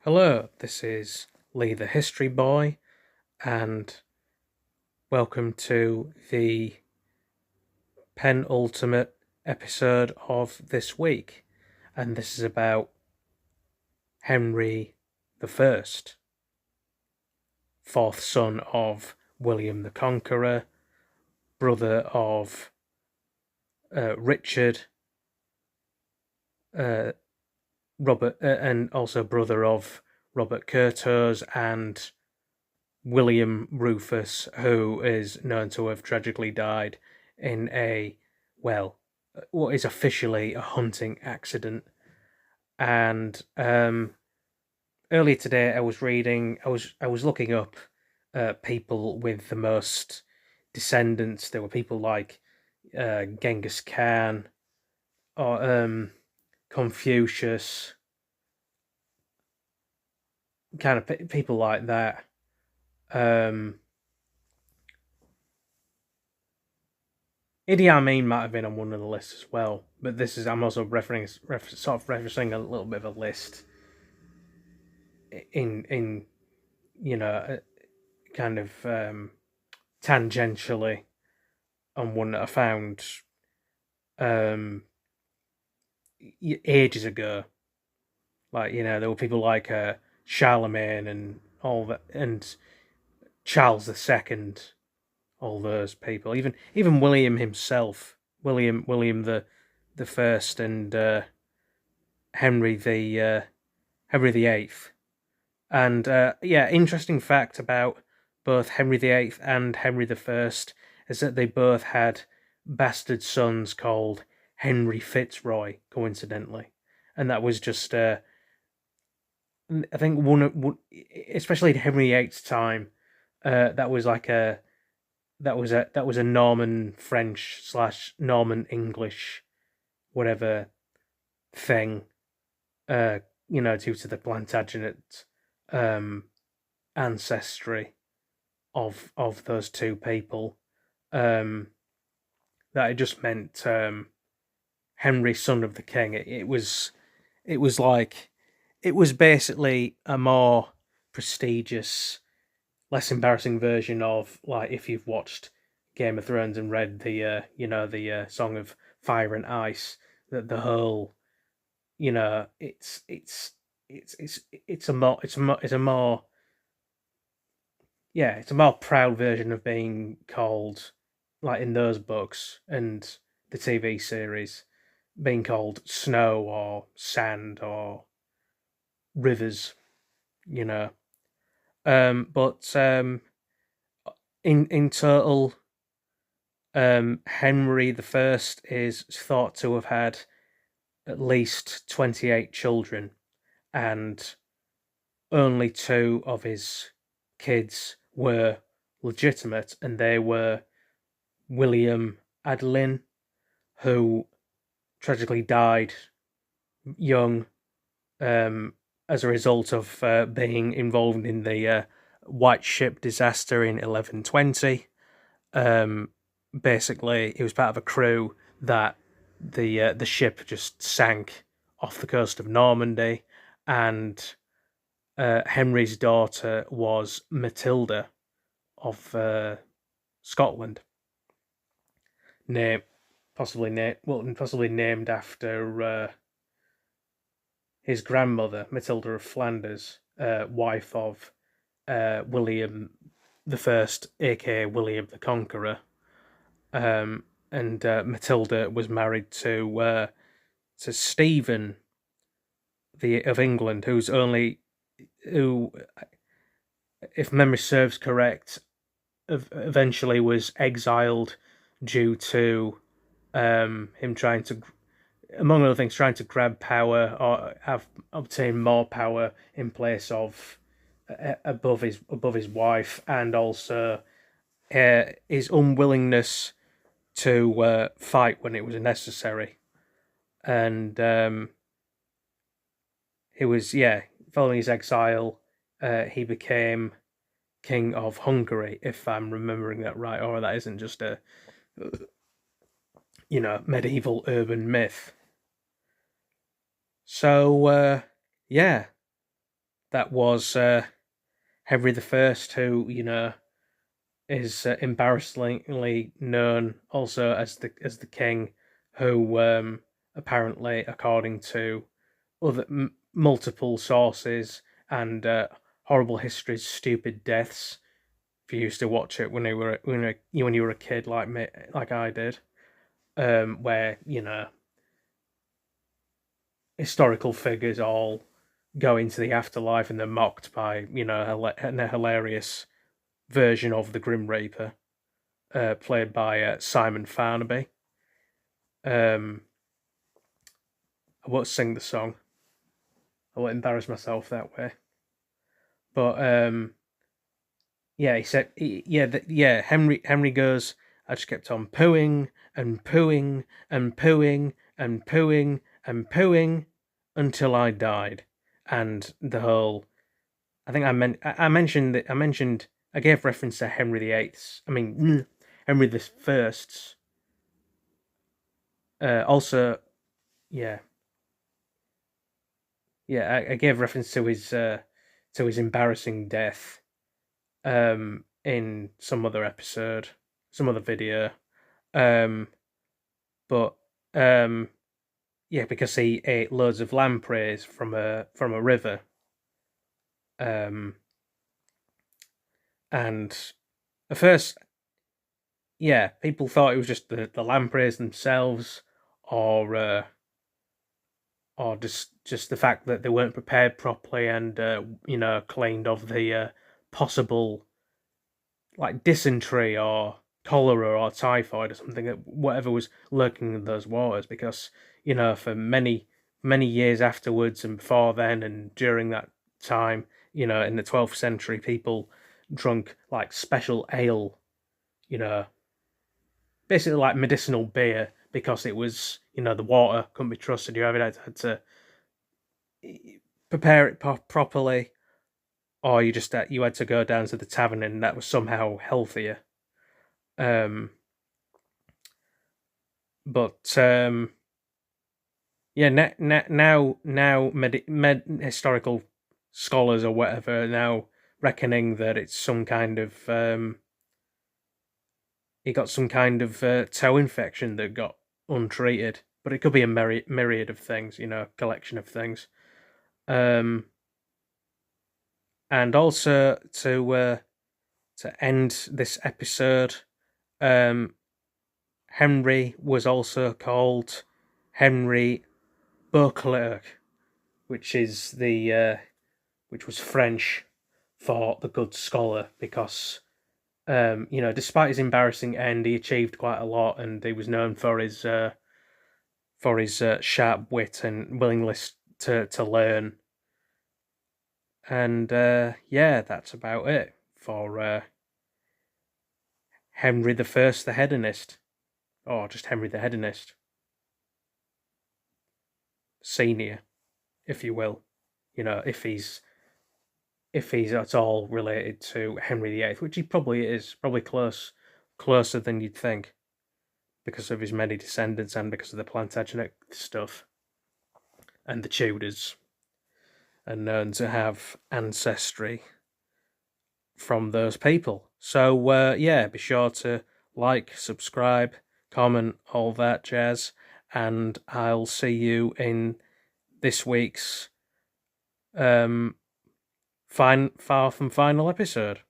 Hello, this is Lee the History Boy, and welcome to the penultimate episode of this week. And this is about Henry the First, fourth son of William the Conqueror, brother of Richard, Robert, and also brother of Robert Curthose and William Rufus, who is known to have tragically died in what is officially a hunting accident. And earlier today, I was looking up people with the most descendants. There were people like Genghis Khan or Confucius, kind of people like that. Idi Amin might have been on one of the lists as well, but I'm also referencing a little bit of a list in kind of tangentially on one that I found ages ago. Like, there were people like Charlemagne and all that, and Charles II, all those people, even William himself, William the First, and Henry the Eighth, and interesting fact about both Henry the Eighth and Henry the First is that they both had bastard sons called Henry Fitzroy, coincidentally, and that was just I think one, especially in Henry VIII's time, that was a Norman French / Norman English, whatever thing, due to the Plantagenet ancestry of those two people, that it just meant Henry, son of the king. It was basically a more prestigious, less embarrassing version of, like, if you've watched Game of Thrones and read the Song of Fire and Ice, that the whole, it's a more proud version of being called, like in those books and the TV series, being called snow or sand or rivers, but in total, Henry the First is thought to have had at least 28 children, and only two of his kids were legitimate, and they were William Adelin, who tragically died young as a result of being involved in the White Ship disaster in 1120. Basically, he was part of a crew that the ship just sank off the coast of Normandy, and Henry's daughter was Matilda of Scotland, possibly named after his grandmother, Matilda of Flanders, wife of William the First, aka William the Conqueror. And Matilda was married to Stephen of England, who, if memory serves correct, eventually was exiled due to him trying to, among other things, trying to grab power or obtain more power in place of above his wife, and also his unwillingness to fight when it was necessary. And he was, following his exile, he became King of Hungary, if I'm remembering that right, or that isn't just a medieval urban myth. So that was Henry I, who is embarrassingly known also as the king, who apparently, according to other multiple sources and horrible histories, stupid deaths. If you used to watch it when you were a kid like me, like I did, where historical figures all go into the afterlife and they're mocked by a hilarious version of the Grim Reaper, played by Simon Farnaby. I won't sing the song. I won't embarrass myself that way. But yeah, he said, Henry goes. I just kept on pooing and pooing and pooing and pooing and pooing until I died, and the whole. I think I mentioned that I gave reference to Henry VIII's. I mean, Henry the First's. Also, yeah, I gave reference to his embarrassing death in some other episode, some other video. But yeah, because he ate loads of lampreys from a river. And at first, yeah, people thought it was just the lampreys themselves, or just the fact that they weren't prepared properly and claimed of the possible like dysentery or cholera or typhoid or something, that whatever was lurking in those waters, because for many years afterwards and before then and during that time, in the 12th century, people drunk like special ale, you know basically like medicinal beer, because it was the water couldn't be trusted. You had to prepare it properly, or you had to go down to the tavern and that was somehow healthier. Um, but yeah, now historical scholars or whatever are now reckoning that it's some kind of he got some kind of toe infection that got untreated, but it could be a myriad of things, collection of things. And also to end this episode, Henry was also called Henry Beauclerc, which was French for the good scholar, because despite his embarrassing end, he achieved quite a lot, and he was known for his sharp wit and willingness to learn. And yeah, that's about it for Henry the First, the Hedonist, or just Henry the Hedonist, Senior, if you will. If he's at all related to Henry VIII, which he probably is, probably closer than you'd think, because of his many descendants and because of the Plantagenet stuff, and the Tudors are known to have ancestry from those people. So yeah, be sure to like, subscribe, comment, all that jazz, and I'll see you in this week's far from final episode.